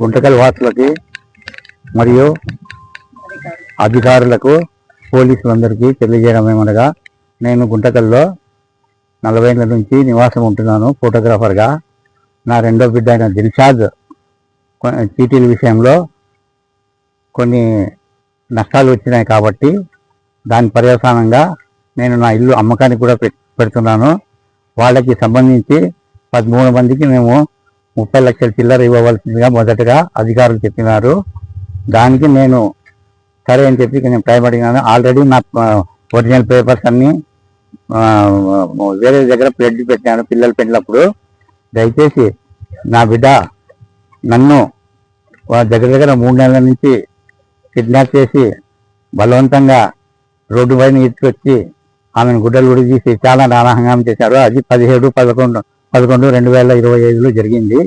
గుంటకల్ వాసులకి మరియు అధికారులకు పోలీసులందరికీ తెలియజేయడం ఏమనగా, నేను గుంటకల్లో 40 ఏళ్ల నుంచి నివాసం ఉంటున్నాను ఫోటోగ్రాఫర్గా. నా రెండో బిడ్డ అయిన దిల్షాద్ చీటీల విషయంలో కొన్ని నష్టాలు వచ్చినాయి కాబట్టి దాని పర్యవసానంగా నేను నా ఇల్లు అమ్మకానికి కూడా పెడుతున్నాను. వాళ్ళకి సంబంధించి 13 మందికి మేము 30 లక్షల చిల్లర ఇవ్వవలసిందిగా మొదటగా అధికారులు చెప్పినారు. దానికి నేను సరే అని చెప్పి నేను టైం అడిగినాను. ఆల్రెడీ నా ఒరిజినల్ పేపర్స్ అన్నీ వేరే దగ్గర ప్లెడ్జ్ పెట్టాను పిల్లలు పెళ్ళినప్పుడు. దయచేసి నా బిడ్డ నన్ను దగ్గర 3 నెలల నుంచి కిడ్నాప్ చేసి బలవంతంగా రోడ్డు పైన తీసుకొచ్చి ఆమెను గుడ్డలు గుడి తీసి చాలా నానాహంగాం చేశారు. అది 17/11/2025లో జరిగింది.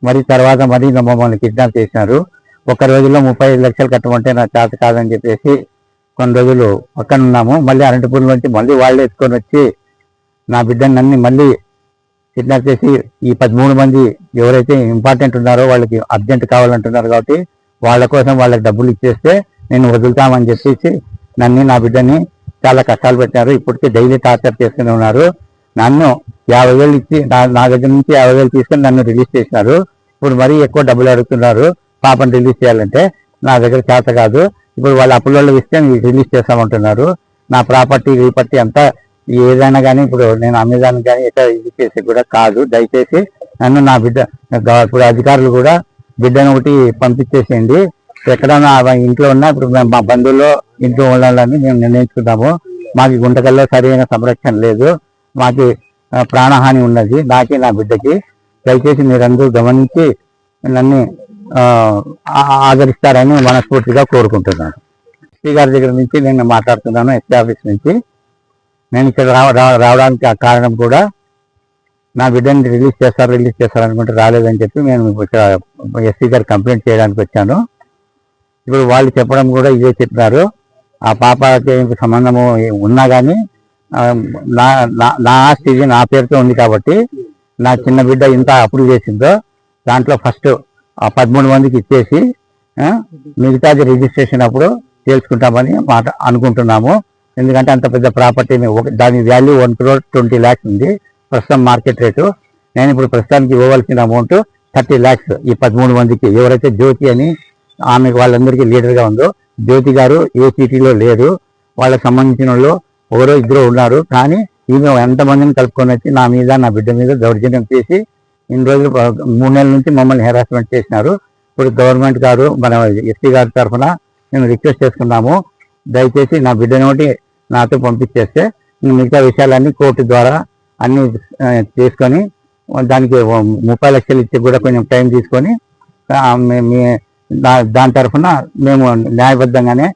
మరి తర్వాత మరి మమ్మల్ని కిడ్నాప్ చేసినారు. ఒక రోజులో 35 లక్షలు కట్టమంటే నా చేత కాదని చెప్పేసి కొన్ని రోజులు పక్కన ఉన్నాము. మళ్ళీ అనంతపురం నుంచి మళ్ళీ వాళ్ళే ఎత్తుకొని వచ్చి నా బిడ్డని నన్ను మళ్ళీ కిడ్నాప్ చేసి ఈ 13 మంది ఎవరైతే ఇంపార్టెంట్ ఉన్నారో వాళ్ళకి అర్జెంట్ కావాలంటున్నారు కాబట్టి వాళ్ళ కోసం వాళ్ళకి డబ్బులు ఇచ్చేస్తే నేను వదులుతామని చెప్పేసి నన్ను నా బిడ్డని చాలా కష్టాలు పెట్టారు. ఇప్పటికీ డైలీ టార్చర్ చేస్తూనే ఉన్నారు. నన్ను 50,000 ఇచ్చి నా దగ్గర నుంచి 50,000 తీసుకొని నన్ను రిలీజ్ చేసినారు. ఇప్పుడు మరీ ఎక్కువ డబ్బులు అడుగుతున్నారు. పాపను రిలీజ్ చేయాలంటే నా దగ్గర చేత కాదు. ఇప్పుడు వాళ్ళ అప్పులలో ఇస్తే రిలీజ్ చేస్తామంటున్నారు. నా ప్రాపర్టీ అంతా ఏదైనా కానీ ఇప్పుడు నేను అమ్మేదానికి కానీ ఎక్కడ ఇది చేసి కూడా కాదు. దయచేసి నన్ను నా బిడ్డ ఇప్పుడు అధికారులు కూడా బిడ్డను ఒకటి పంపించేసేయండి. ఎక్కడన్నా ఇంట్లో ఉన్నా ఇప్పుడు మా బంధువుల్లో ఇంట్లో ఉండాలని మేము నిర్ణయించుకున్నాము. మాకు గుంటకల్లో సరైన సంరక్షణ లేదు. మాకు ప్రాణహాని ఉన్నది నాకి నా బిడ్డకి. దయచేసి మీరందరూ గమనించి నన్ను ఆదరిస్తారని మనస్ఫూర్తిగా కోరుకుంటున్నాను. ఎస్పీ గారి దగ్గర నుంచి నేను మాట్లాడుతున్నాను, ఎస్పీ ఆఫీస్ నుంచి. నేను ఇక్కడ రావడానికి కారణం కూడా నా బిడ్డని రిలీజ్ చేస్తారనుకుంటే రాలేదని చెప్పి నేను ఇక్కడ ఎస్పీ గారు కంప్లైంట్ చేయడానికి వచ్చాను. ఇప్పుడు వాళ్ళు చెప్పడం కూడా ఇదే చెప్పినారు. ఆ పాపకి సంబంధము ఉన్నా కానీ నా ఆస్తి నా పేరుతో ఉంది కాబట్టి నా చిన్న బిడ్డ ఇంత అప్రూవ్ చేసిందో దాంట్లో ఫస్ట్ 13 మందికి ఇచ్చేసి మిగతాది రిజిస్ట్రేషన్ అప్పుడు తెలుసుకుంటామని అనుకుంటున్నాము. ఎందుకంటే అంత పెద్ద ప్రాపర్టీని దాని వాల్యూ 1,20 lakhs ఉంది ప్రస్తుతం మార్కెట్ రేటు. నేను ఇప్పుడు ప్రస్తుతానికి ఇవ్వవలసిన అమౌంట్ 30 lakhs ఈ 13 మందికి. ఎవరైతే జ్యోతి అని ఆమెకు వాళ్ళందరికీ లీడర్గా ఉందో, జ్యోతి గారు ఏ సిటీలో లేరు. వాళ్ళకి సంబంధించిన వాళ్ళు ఒకరో ఇద్దరు ఉన్నారు. కానీ ఈమె ఎంతమందిని కలుపుకొని వచ్చి నా మీద నా బిడ్డ మీద దౌర్జన్యం చేసి ఇన్ని రోజులు 3 నెలల నుంచి మమ్మల్ని హెరాస్మెంట్ చేసినారు. ఇప్పుడు గవర్నమెంట్ గారు మన ఎస్పీ గారి తరఫున మేము రిక్వెస్ట్ చేసుకున్నాము, దయచేసి నా బిడ్డని ఒకటి నాతో పంపించేస్తే మిగతా విషయాలన్నీ కోర్టు ద్వారా అన్నీ తీసుకొని దానికి 30 లక్షలు ఇచ్చి కూడా కొంచెం టైం తీసుకొని దాని తరఫున మేము న్యాయబద్ధంగానే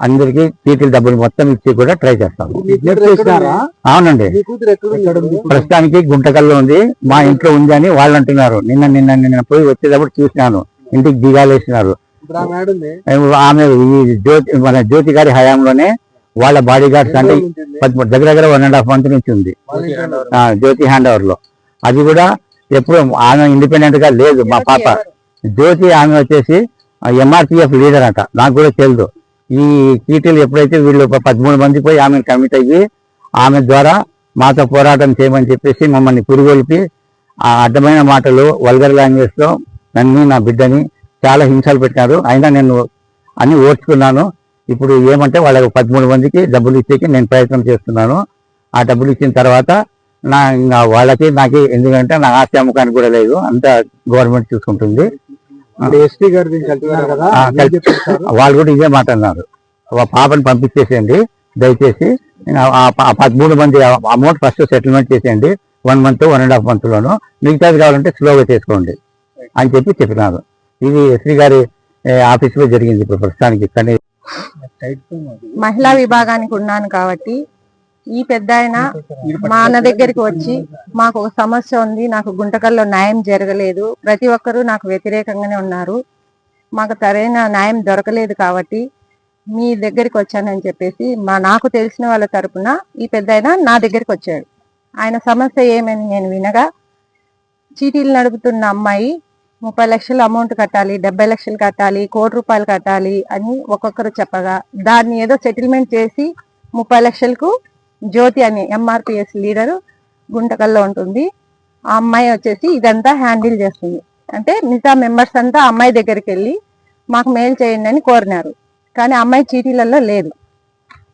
అందరికీ చీటీల డబ్బులు మొత్తం ఇచ్చి కూడా ట్రై చేస్తాము. అవునండి, ప్రస్తుతానికి గుంటకల్లో ఉంది. మా ఇంట్లో ఉంది అని వాళ్ళు అంటున్నారు. నిన్న పోయి వచ్చేటప్పుడు చూసినాను, ఇంటికి దిగాలేసినారు. ఆమె మన జ్యోతి గారి హయాంలోనే వాళ్ళ బాడీ గార్డ్స్ అంటే దగ్గర 1.5 months నుంచి ఉంది జ్యోతి హ్యాండ్ ఓవర్ లో. అది కూడా ఎప్పుడు ఆమె ఇండిపెండెంట్ గా లేదు. మా పాప జ్యోతి ఆమె వచ్చేసి MRPF లీడర్ అంట. నాకు కూడా తెలియదు. ఈ చీటీలు ఎప్పుడైతే వీళ్ళు 13 మంది పోయి ఆమెను కమిట్ అయ్యి ఆమె ద్వారా మాతో పోరాటం చేయమని చెప్పేసి మమ్మల్ని పురుగొల్పి ఆ అడ్డమైన మాటలు వల్గర్ లాంగ్వేజ్ లో నన్ను నా బిడ్డని చాలా హింసలు పెట్టినారు. అయినా నేను అన్ని ఓర్చుకున్నాను. ఇప్పుడు ఏమంటే వాళ్ళకి 13 మందికి డబ్బులు ఇచ్చేకి నేను ప్రయత్నం చేస్తున్నాను. ఆ డబ్బులు ఇచ్చిన తర్వాత వాళ్ళకి నాకు ఎందుకంటే నా ఆస్తి అమ్మకానికి కూడా లేదు, అంతా గవర్నమెంట్ చూసుకుంటుంది. ఎస్పీ గారు వాళ్ళు కూడా ఇదే మాట అన్నారు, పాపని పంపించేసేయండి దయచేసి. 13 మంది అమౌంట్ ఫస్ట్ సెటిల్మెంట్ చేసేయండి 1 month 1.5 months లోను, మిగతాది కావాలంటే స్లోగా చేసుకోండి అని చెప్పినారు. ఇది ఎస్పీ గారి ఆఫీసులో జరిగింది. ఇప్పుడు ప్రస్తుతానికి కానీ మహిళా విభాగానికి ఉన్నాను కాబట్టి ఈ పెద్ద ఆయన మా అన్న దగ్గరికి వచ్చి మాకు ఒక సమస్య ఉంది, నాకు గుంటకల్లో న్యాయం జరగలేదు, ప్రతి ఒక్కరూ నాకు వ్యతిరేకంగానే ఉన్నారు, మాకు సరైన న్యాయం దొరకలేదు కాబట్టి మీ దగ్గరికి వచ్చానని చెప్పేసి నాకు తెలిసిన వాళ్ళ తరపున ఈ పెద్దాయన నా దగ్గరికి వచ్చాడు. ఆయన సమస్య ఏమని నేను వినగా, చీటీలు నడుపుతున్న అమ్మాయి 30 లక్షలు అమౌంట్ కట్టాలి, 70 లక్షలు కట్టాలి, ₹1 కోటి కట్టాలి అని ఒక్కొక్కరు చెప్పగా, దాన్ని ఏదో సెటిల్మెంట్ చేసి 30 లక్షలకు జ్యోతి అని MRPS లీడరు గుంటకల్లో ఉంటుంది, ఆ అమ్మాయి వచ్చేసి ఇదంతా హ్యాండిల్ చేస్తుంది. అంటే మిగతా మెంబర్స్ అంతా అమ్మాయి దగ్గరికి వెళ్ళి మాకు మెయిల్ చేయండి అని కోరినారు. కానీ అమ్మాయి చీటీలలో లేదు.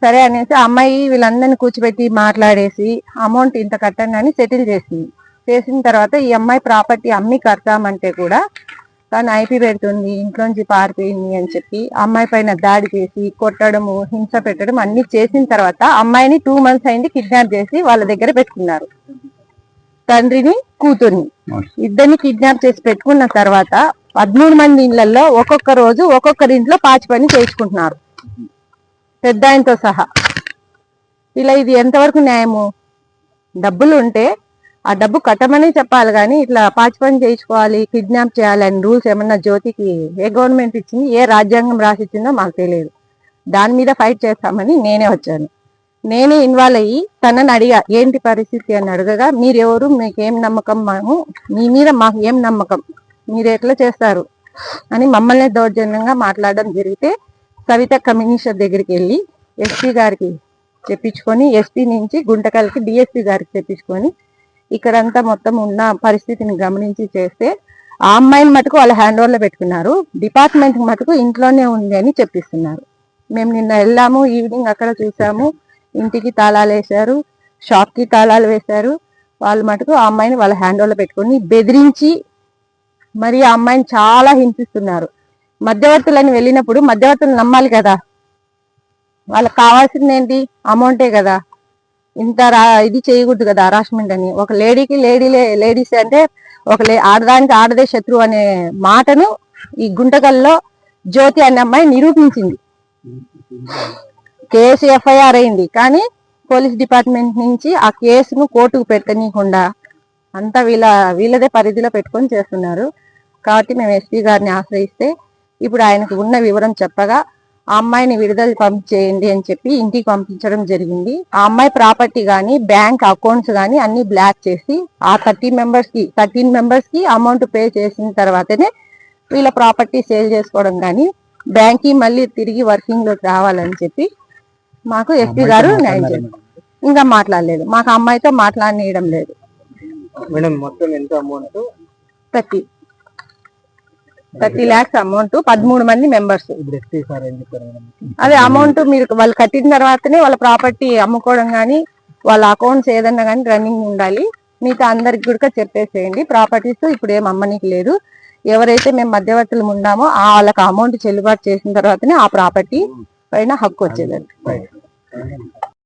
సరే అనేసి అమ్మాయి వీళ్ళందరినీ కూర్చోబెట్టి మాట్లాడేసి అమౌంట్ ఇంత కట్టండి అని సెటిల్ చేసింది. చేసిన తర్వాత ఈ అమ్మాయి ప్రాపర్టీ అమ్మి కడతామంటే కూడా తను ఐపీ పెడుతుంది, ఇంట్లోంచి పారిపోయింది అని చెప్పి అమ్మాయి పైన దాడి చేసి కొట్టడము, హింస పెట్టడం అన్ని చేసిన తర్వాత అమ్మాయిని 2 months అయింది కిడ్నాప్ చేసి వాళ్ళ దగ్గర పెట్టుకున్నారు. తండ్రిని కూతుర్ని ఇద్దరిని కిడ్నాప్ చేసి పెట్టుకున్న తర్వాత 13 మంది ఇళ్లలో ఒక్కొక్క రోజు ఒక్కొక్కరి ఇంట్లో పాచి పని చేయించుకుంటున్నారు, పెద్ద ఆయనతో సహా. ఇలా ఇది ఎంతవరకు న్యాయము? డబ్బులు ఉంటే ఆ డబ్బు కట్టమని చెప్పాలి, కానీ ఇట్లా పాచి పని చేయించుకోవాలి, కిడ్నాప్ చేయాలి అని రూల్స్ ఏమన్నా జ్యోతికి ఏ గవర్నమెంట్ ఇచ్చింది, ఏ రాజ్యాంగం రాసిచ్చిందో మాకు తెలియదు. దాని మీద ఫైట్ చేస్తామని నేనే వచ్చాను. నేనే ఇన్వాల్వ్ అయ్యి తనని అడిగా, ఏంటి పరిస్థితి అని అడగగా, మీరెవరు, మీకేం నమ్మకం, మీ మీద మాకు ఏం నమ్మకం, మీరు ఎట్లా చేస్తారు అని మమ్మల్ని దౌర్జన్యంగా మాట్లాడడం జరిగితే సవిత కమిషనర్ దగ్గరికి వెళ్ళి ఎస్పీ గారికి చెప్పించుకొని, ఎస్పీ నుంచి గుంటకల్కి డిఎస్పీ గారికి చెప్పించుకొని ఇక్కడంతా మొత్తం ఉన్న పరిస్థితిని గమనించి చేస్తే ఆ అమ్మాయిని మటుకు వాళ్ళ హ్యాండ్ ఓవర్లో పెట్టుకున్నారు, డిపార్ట్మెంట్ మటుకు ఇంట్లోనే ఉంది అని చెప్పిస్తున్నారు. మేము నిన్న వెళ్ళాము, ఈవినింగ్ అక్కడ చూసాము, ఇంటికి తాళాలు వేశారు, షాప్కి తాళాలు వేశారు. వాళ్ళు మటుకు ఆ అమ్మాయిని వాళ్ళ హ్యాండ్ ఓవర్లో పెట్టుకొని బెదిరించి మరి ఆ అమ్మాయిని చాలా హింసిస్తున్నారు. మధ్యవర్తులని వెళ్ళినప్పుడు మధ్యవర్తులు నమ్మాలి కదా, వాళ్ళకి కావాల్సింది ఏంటి, అమౌంటే కదా. ఇంత ఇది చేయకూడదు కదా హరాస్మెంట్ అని. ఒక లేడీకి లేడీస్ అంటే ఒక ఆడదానికి ఆడదే శత్రువు అనే మాటను ఈ గుంటకల్లో జ్యోతి అనే అమ్మాయి నిరూపించింది. కేసు FIR అయింది, కానీ పోలీస్ డిపార్ట్మెంట్ నుంచి ఆ కేసును కోర్టుకు పెట్టనీయకుండా అంతా వీళ్ళదే పరిధిలో పెట్టుకొని చేస్తున్నారు. కాబట్టి మేము ఎస్పీ గారిని ఆశ్రయిస్తే ఇప్పుడు ఆయనకు ఉన్న వివరం చెప్పగా ఆ అమ్మాయిని విడుదల పంపించేయండి అని చెప్పి ఇంటికి పంపించడం జరిగింది. ఆ అమ్మాయి ప్రాపర్టీ కానీ బ్యాంక్ అకౌంట్స్ కానీ అన్ని బ్లాక్ చేసి ఆ 13 మెంబర్స్ కి అమౌంట్ పే చేసిన తర్వాతనే వీళ్ళ ప్రాపర్టీ సేల్ చేసుకోవడం కానీ బ్యాంక్ కి మళ్ళీ తిరిగి వర్కింగ్ లోకి రావాలని చెప్పి మాకు ఎస్పీ గారు న్యాయం చేశారు. ఇంకా మాట్లాడలేదు, మాకు అమ్మాయితో మాట్లాడనీయడం లేదు. మొత్తం ఎంత అమౌంట్? 30 lakhs అమౌంట్, 13 మంది మెంబర్స్. అదే అమౌంట్ మీరు వాళ్ళు కట్టిన తర్వాతనే వాళ్ళ ప్రాపర్టీ అమ్ముకోవడం కానీ వాళ్ళ అకౌంట్స్ ఏదన్నా కానీ రన్నింగ్ ఉండాలి. మిగతా అందరికి కూడా చెప్పేసేయండి, ప్రాపర్టీస్ ఇప్పుడు ఏం అమ్మనికి లేదు. ఎవరైతే మేము మధ్యవర్తులు ఉన్నామో వాళ్ళకి అమౌంట్ చెల్లుబాటు చేసిన తర్వాతనే ఆ ప్రాపర్టీ పైన హక్కు వచ్చేదండి.